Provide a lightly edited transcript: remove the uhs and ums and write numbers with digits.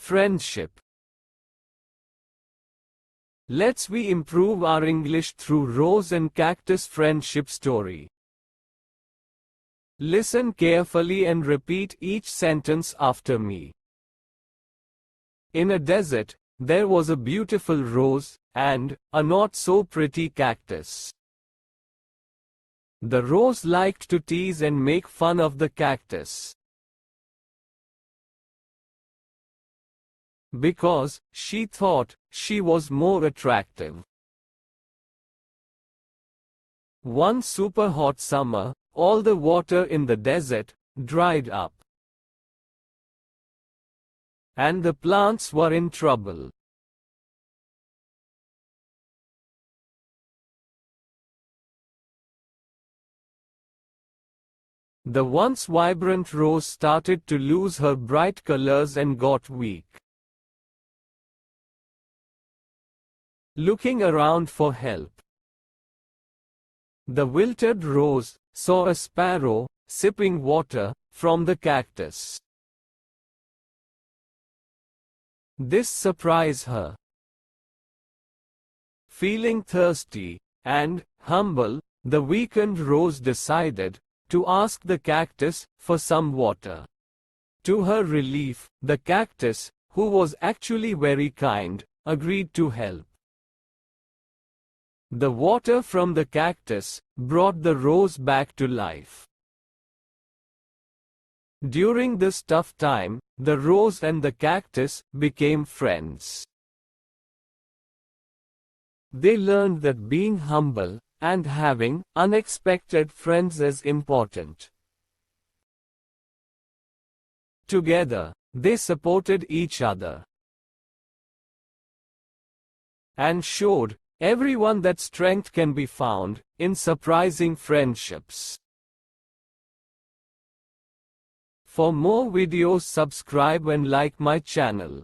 Friendship. Let's we improve our English through Rose and Cactus friendship story. Listen carefully and repeat each sentence after me. In a desert, there was a beautiful rose, and a not so pretty cactus. The rose liked to tease and make fun of the cactus, because she thought she was more attractive. One super hot summer, all the water in the desert dried up, and the plants were in trouble. The once vibrant rose started to lose her bright colors and got weak. Looking around for help, the wilted rose saw a sparrow sipping water from the cactus. This surprised her. Feeling thirsty and humble, the weakened rose decided to ask the cactus for some water. To her relief, the cactus, who was actually very kind, agreed to help. The water from the cactus brought the rose back to life. During this tough time, the rose and the cactus became friends. They learned that being humble and having unexpected friends is important. Together, they supported each other and showed everyone that strength can be found in surprising friendships. For more videos, subscribe and like my channel.